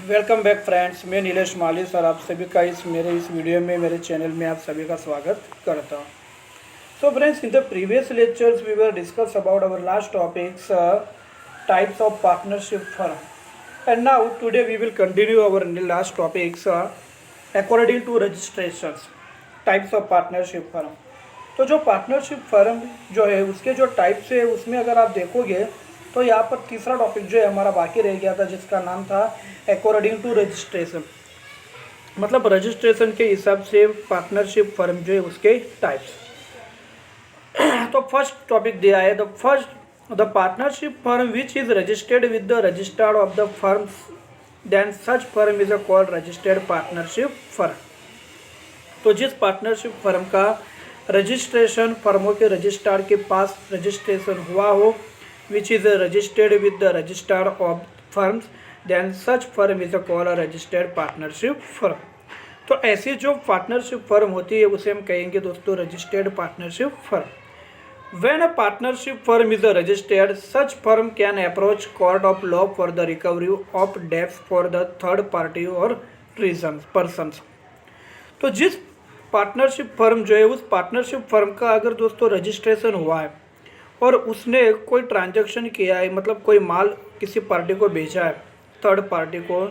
Welcome back friends, मैं नीलेश माली sir आप सभी का मेरे इस वीडियो में मेरे चैनल में आप सभी का स्वागत करता हूँ। So friends, in the previous lectures we were discuss about our last topics types of partnership firm and now today we will continue our last topics according to registrations types of partnership firm. तो जो partnership firm जो है उसके जो types है उसमें अगर आप देखोगे तो यहाँ पर तीसरा टॉपिक जो है हमारा बाकी रह गया था जिसका नाम था अकॉर्डिंग टू रजिस्ट्रेशन, मतलब रजिस्ट्रेशन के हिसाब से पार्टनरशिप फर्म जो है उसके टाइप्स। तो फर्स्ट टॉपिक दिया है the partnership firm which is registered with the registrar of the firm then such firm is a called registered partnership firm. तो जिस पार्टनरशिप फर्म का रजिस्ट्रेशन फर्मों के रजिस्ट्रार के पास रजिस्ट्रेशन हुआ हो which is registered with the registrar of firms then such firm is called a registered partnership firm। तो ऐसी जो पार्टनरशिप फर्म होती है उसे हम कहेंगे दोस्तों registered partnership firm. When a partnership firm is registered such firm can approach court of law for the recovery of debts for the third party और रीजन पर्सनस। तो जिस पार्टनरशिप फर्म जो है उस पार्टनरशिप फर्म का अगर दोस्तों registration हुआ है और उसने कोई ट्रांजैक्शन किया है, मतलब कोई माल किसी पार्टी को भेजा है, थर्ड पार्टी को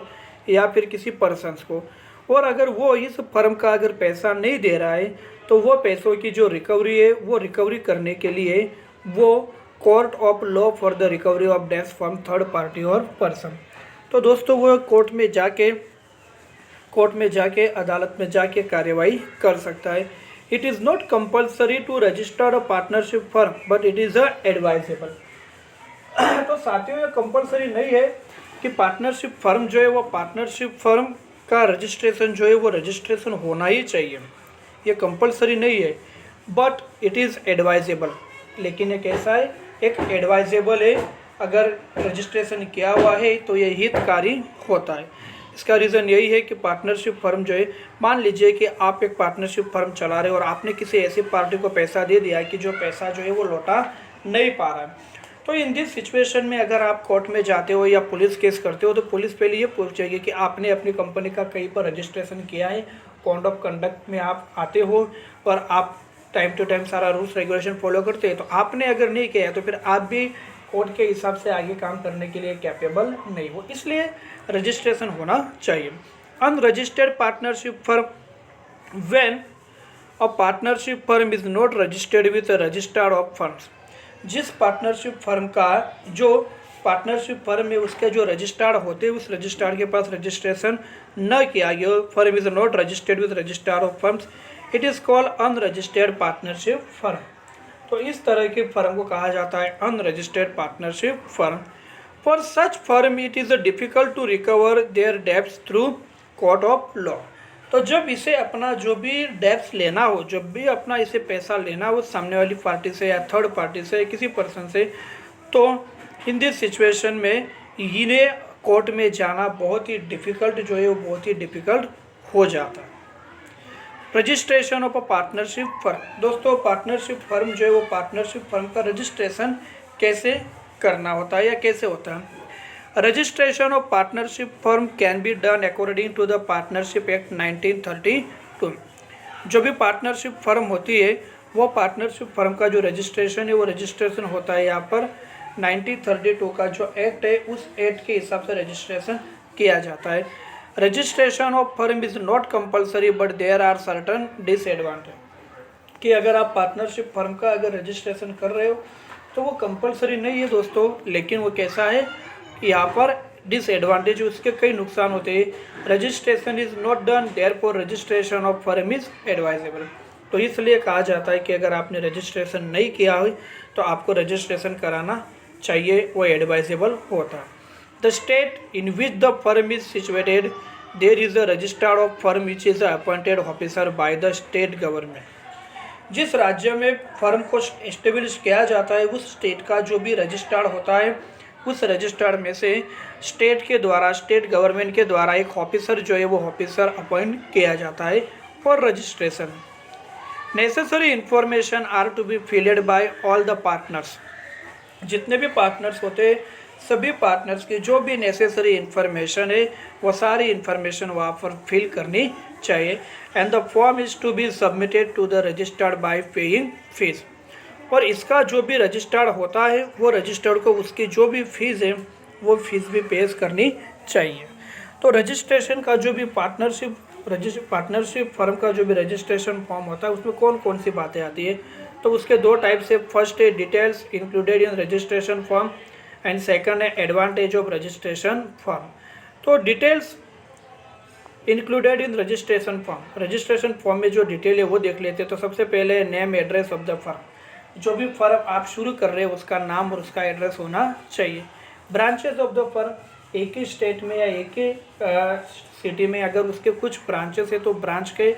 या फिर किसी पर्सन्स को, और अगर वो इस फर्म का अगर पैसा नहीं दे रहा है तो वो पैसों की जो रिकवरी है वो रिकवरी करने के लिए वो court of law for the recovery of debts from third party और पर्सन। तो दोस्तों वो कोर्ट में जाके अदालत में जाके कार्यवाही कर सकता है। It is not compulsory to register a partnership firm but it is a advisable. तो साथियों ये कंपल्सरी नहीं है कि पार्टनरशिप फर्म जो है वो पार्टनरशिप फर्म का रजिस्ट्रेशन जो है वो रजिस्ट्रेशन होना ही चाहिए, ये कंपल्सरी नहीं है, बट इट इज़ एडवाइजेबल। लेकिन ये कैसा है, एक एडवाइजेबल है, अगर रजिस्ट्रेशन किया हुआ है तो ये हितकारी होता है। इसका रीज़न यही है कि पार्टनरशिप फर्म जो है, मान लीजिए कि आप एक पार्टनरशिप फर्म चला रहे हो और आपने किसी ऐसी पार्टी को पैसा दे दिया कि जो पैसा जो है वो लौटा नहीं पा रहा है। तो इन दिस सिचुएशन में अगर आप कोर्ट में जाते हो या पुलिस केस करते हो तो पुलिस पहले ये पूछेगी कि आपने अपनी कंपनी का कहीं पर रजिस्ट्रेशन किया है, कोड ऑफ कंडक्ट में आप आते हो और आप टाइम टू टाइम सारा रूल्स रेगुलेशन फॉलो करते हैं। तो आपने अगर नहीं किया है तो फिर आप भी कोर्ट के हिसाब से आगे काम करने के लिए कैपेबल नहीं हो, इसलिए रजिस्ट्रेशन होना चाहिए। Unregistered partnership firm when a partnership firm is not registered with registrar of firms. जिस पार्टनरशिप फर्म का जो पार्टनरशिप फर्म है उसके जो रजिस्ट्रार होते हैं उस रजिस्ट्रार के पास रजिस्ट्रेशन न किया गया, firm is not registered with registrar of firms, it is called unregistered partnership firm. तो इस तरह के फर्म को कहा जाता है unregistered partnership firm. For such firm it is difficult to recover their debts through court of law. तो जब इसे अपना जो भी डेब्ट्स लेना हो, जब भी अपना इसे पैसा लेना हो सामने वाली पार्टी से या थर्ड पार्टी से किसी पर्सन से, तो इन दिस सिचुएशन में इन्हें कोर्ट में जाना बहुत ही डिफ़िकल्ट जो है वो बहुत ही डिफ़िकल्ट हो जाता है। Registration of a partnership firm. दोस्तों पार्टनरशिप फर्म जो है वो पार्टनरशिप फर्म का रजिस्ट्रेशन कैसे करना होता है या कैसे होता है। Registration of partnership firm can be done according to the partnership act 1932। जो भी पार्टनरशिप फर्म होती है वो पार्टनरशिप फर्म का जो रजिस्ट्रेशन है वो रजिस्ट्रेशन होता है यहाँ पर 1932 का जो एक्ट है उस एक्ट के हिसाब से रजिस्ट्रेशन किया जाता है। Registration of firm is not compulsory but there are certain disadvantage. कि अगर आप पार्टनरशिप फर्म का अगर रजिस्ट्रेशन कर रहे हो तो वो कंपल्सरी नहीं है दोस्तों, लेकिन वो कैसा है, यहाँ पर डिसएडवांटेज उसके कई नुकसान होते हैं। Registration is not done therefore registration of firm is advisable. तो इसलिए कहा जाता है कि अगर आपने रजिस्ट्रेशन नहीं किया हो तो आपको रजिस्ट्रेशन कराना चाहिए, वो एडवाइजेबल होता है। The state in which the firm is situated, there is a registrar of firm which is appointed officer by the state government। जिस राज्य में फर्म को एस्टेब्लिश किया जाता है उस स्टेट का जो भी रजिस्ट्रार होता है उस रजिस्ट्रार में से स्टेट के द्वारा, स्टेट गवर्नमेंट के द्वारा एक ऑफिसर जो है वो ऑफिसर अपॉइंट किया जाता है for registration. Necessary information are to be filled by all the partners. जितने भी पार्टनर्स होते हैं सभी पार्टनर्स की जो भी नेसेसरी इन्फॉर्मेशन है वो सारी इन्फॉर्मेशन वहाँ पर फिल करनी चाहिए। And the form is to be submitted to the registered by paying fees. और इसका जो भी रजिस्टर्ड होता है वो रजिस्टर्ड को उसकी जो भी फीस है वो फीस भी पेश करनी चाहिए। तो रजिस्ट्रेशन का जो भी पार्टनरशिप फर्म का जो भी रजिस्ट्रेशन फॉर्म होता है उसमें कौन कौन सी बातें आती है, तो उसके दो टाइप से, फर्स्ट है details included in registration form and second है एडवांटेज ऑफ रजिस्ट्रेशन फॉर्म। तो details included in registration form में जो डिटेल है वो देख लेते हैं। तो सबसे पहले name address of the firm, जो भी फर्म आप शुरू कर रहे हैं उसका नाम और उसका एड्रेस होना चाहिए। ब्रांचेस ऑफ द फर्म, एक ही स्टेट में या एक ही सिटी में अगर उसके कुछ ब्रांचेस है तो ब्रांच के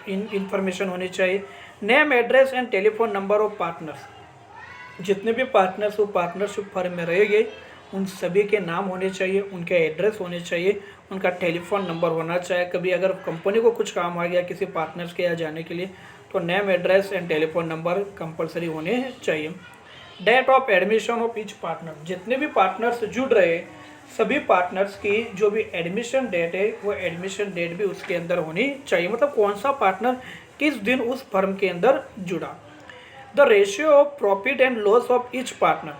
इंफॉर्मेशन होनी चाहिए। Name address and telephone number of partners, जितने भी पार्टनर्स वो पार्टनरशिप फर्म में रहेंगे उन सभी के नाम होने चाहिए, उनके एड्रेस होने चाहिए, उनका टेलीफोन नंबर होना चाहिए। कभी अगर कंपनी को कुछ काम आ गया किसी पार्टनर्स के यहाँ जाने के लिए तो name address and telephone number compulsory होने चाहिए। Date of admission of each partner, जितने भी पार्टनर्स जुड़ रहे हैं सभी पार्टनर्स की जो भी एडमिशन डेट है वो एडमिशन डेट भी उसके अंदर होनी चाहिए, मतलब कौन सा पार्टनर किस दिन उस फर्म के अंदर जुड़ा। The ratio of profit and loss of each partner,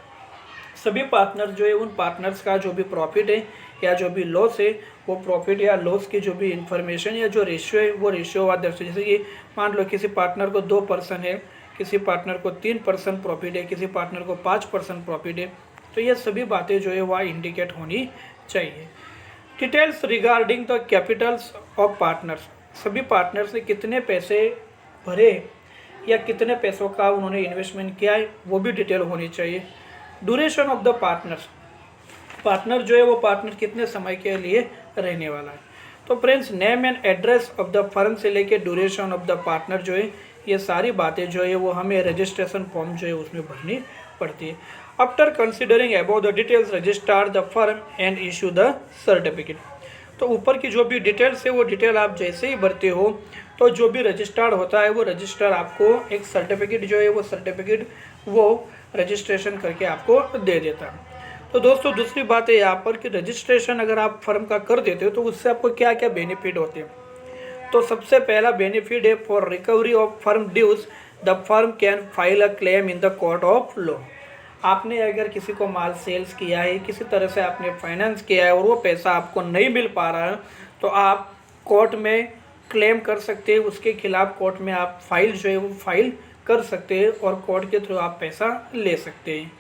सभी पार्टनर जो है उन पार्टनर्स का जो भी प्रॉफिट है या जो भी लॉस है वो प्रॉफिट या लॉस की जो भी इंफॉर्मेशन या जो रेशियो है वो रेशियो वाद दर्शाए। जैसे कि मान लो किसी पार्टनर को 2% है, किसी पार्टनर को 3% प्रॉफिट है, किसी पार्टनर को 5% प्रॉफिट है, तो ये सभी बातें जो है वह इंडिकेट होनी चाहिए। Details regarding the Capitals of partners, सभी पार्टनर्स ने कितने पैसे भरे या कितने पैसों का उन्होंने इन्वेस्टमेंट किया है वो भी डिटेल होनी चाहिए। Duration of the partners, partner जो है वो पार्टनर कितने समय के लिए रहने वाला है। तो friends name and address of the firm से लेके ड्यूरेशन ऑफ द पार्टनर जो है ये सारी बातें जो है वो हमें रजिस्ट्रेशन फॉर्म जो है उसमें भरनी पड़ती है। After considering about the details register the firm and issue the certificate, तो ऊपर की जो भी डिटेल्स है वो डिटेल आप जैसे ही भरते हो तो जो भी रजिस्टर्ड होता है वो रजिस्टर आपको एक सर्टिफिकेट जो है वो सर्टिफिकेट वो रजिस्ट्रेशन करके आपको दे देता है। तो दोस्तों दूसरी बात है यहाँ पर कि रजिस्ट्रेशन अगर आप फर्म का कर देते हो तो उससे आपको क्या क्या बेनिफिट होते हैं। तो सबसे पहला बेनिफिट है for recovery of firm dues the firm can file a claim in the court of law. आपने अगर किसी को माल सेल्स किया है, किसी तरह से आपने फाइनेंस किया है और वो पैसा आपको नहीं मिल पा रहा है तो आप कोर्ट में क्लेम कर सकते हैं, उसके खिलाफ कोर्ट में आप फाइल जो है वो फाइल कर सकते हैं और कोर्ट के थ्रू आप पैसा ले सकते हैं।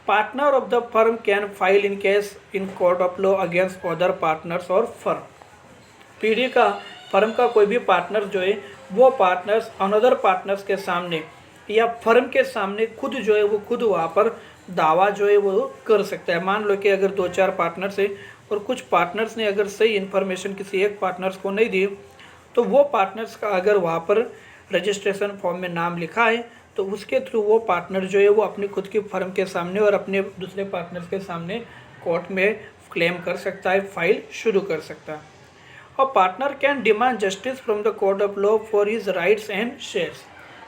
Partner of the firm can file in case in court of law against other partners और फर्म। पीढ़ी का फर्म का कोई भी पार्टनर जो है वो पार्टनर्स अनदर पार्टनर्स के सामने या फर्म के सामने खुद जो है वो खुद वहाँ पर दावा जो है वो कर सकता है। मान लो कि अगर 2-4 पार्टनर्स है और कुछ पार्टनर्स ने अगर सही इन्फॉर्मेशन किसी एक पार्टनर्स को नहीं दी तो वो पार्टनर्स का अगर वहाँ पर रजिस्ट्रेशन फॉर्म में नाम लिखा है तो उसके थ्रू वो पार्टनर जो है वो अपनी खुद की फर्म के सामने और अपने दूसरे पार्टनर्स के सामने कोर्ट में क्लेम कर सकता है, फाइल शुरू कर सकता है। और partner can demand justice from the court of law for his rights and shares.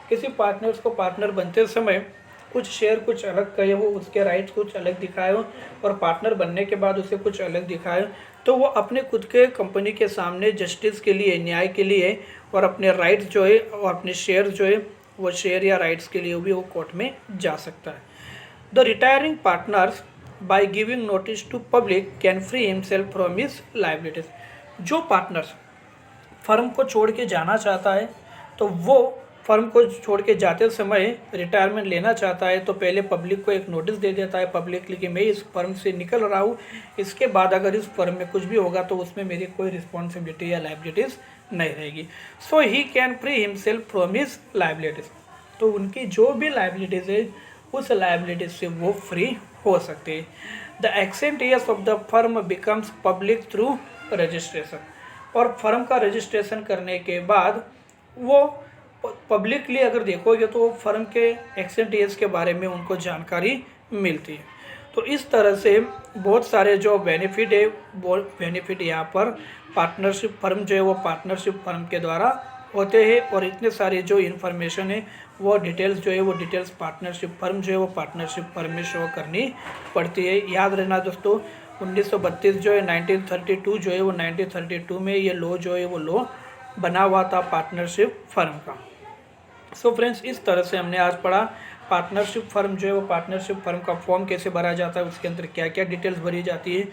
किसी पार्टनर्स को पार्टनर बनते समय कुछ शेयर कुछ अलग कहे हो, उसके राइट्स कुछ अलग दिखाए हो और पार्टनर बनने के बाद उसे कुछ अलग दिखाए तो वो अपने खुद के कंपनी के सामने जस्टिस के लिए, न्याय के लिए और अपने राइट्स जो है और अपने शेयर जो है वो शेयर या राइट्स के लिए भी वो कोर्ट में जा सकता है। The retiring partners by giving notice to public can free himself from his liabilities. जो पार्टनर्स फर्म को छोड़ के जाना चाहता है तो वो फर्म को छोड़ के जाते समय रिटायरमेंट लेना चाहता है तो पहले पब्लिक को एक नोटिस दे देता है पब्लिकली कि मैं इस फर्म से निकल रहा हूँ, इसके बाद अगर इस फर्म में कुछ भी होगा तो उसमें मेरी कोई रिस्पॉन्सिबिलिटी या लायबिलिटीज़ नहीं रहेगी। So he can free himself from his liabilities. तो उनकी जो भी लायबिलिटीज़ है उस लायबिलिटीज़ से वो फ्री हो सकते हैं। The existence of the firm becomes public through registration. और फर्म का रजिस्ट्रेशन करने के बाद वो पब्लिकली अगर देखोगे तो फर्म के एक्सेंटियस के बारे में उनको जानकारी मिलती है। तो इस तरह से बहुत सारे जो बेनिफिट है वो बेनिफिट यहाँ पर पार्टनरशिप फर्म जो है वो पार्टनरशिप फर्म के द्वारा होते हैं और इतने सारे जो इन्फॉर्मेशन है वो डिटेल्स जो है वो डिटेल्स पार्टनरशिप फर्म जो है वो पार्टनरशिप फर्म में शो करनी पड़ती है। याद रहना दोस्तों, 1932 जो है 1932 जो है वो 1932 में ये लॉ जो है वो लॉ बना हुआ था पार्टनरशिप फर्म का। सो फ्रेंड्स, इस तरह से हमने आज पढ़ा पार्टनरशिप फर्म जो है वो पार्टनरशिप फर्म का फॉर्म कैसे भरा जाता है, उसके अंदर क्या क्या डिटेल्स भरी जाती है,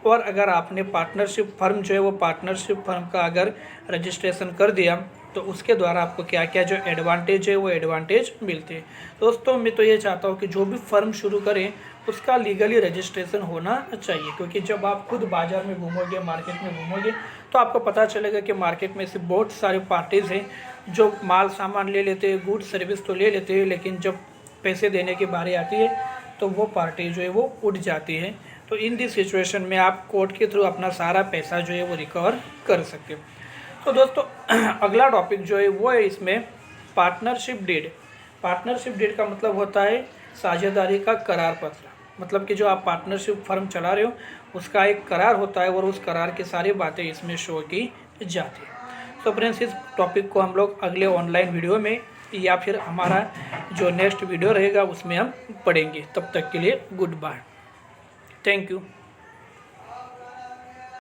और अगर आपने पार्टनरशिप फर्म जो है वो पार्टनरशिप फर्म का अगर रजिस्ट्रेशन कर दिया तो उसके द्वारा आपको क्या क्या जो एडवांटेज है वो एडवांटेज मिलते हैं। दोस्तों मैं तो ये चाहता हूँ कि जो भी फर्म शुरू करें उसका लीगली रजिस्ट्रेशन होना चाहिए, क्योंकि जब आप खुद बाज़ार में घूमोगे, मार्केट में घूमोगे, तो आपको पता चलेगा कि मार्केट में से बहुत सारे पार्टीज़ हैं जो माल सामान ले लेते हैं, गुड सर्विस तो ले लेते हैं, लेकिन जब पैसे देने की बारी आती है तो वो पार्टी जो है वो उठ जाती है। तो इन दिस सिचुएशन में आप कोर्ट के थ्रू अपना सारा पैसा जो है वो रिकवर कर सकते हो। तो दोस्तों अगला टॉपिक जो है वो है इसमें पार्टनरशिप डीड। पार्टनरशिप डीड का मतलब होता है साझेदारी का करार पत्र, मतलब कि जो आप पार्टनरशिप फर्म चला रहे हो उसका एक करार होता है और उस करार की सारी बातें इसमें शो की जाती है। तो फ्रेंड्स, इस टॉपिक को हम लोग अगले ऑनलाइन वीडियो में या फिर हमारा जो नेक्स्ट वीडियो रहेगा उसमें हम पढ़ेंगे। तब तक के लिए गुड बाय, थैंक यू।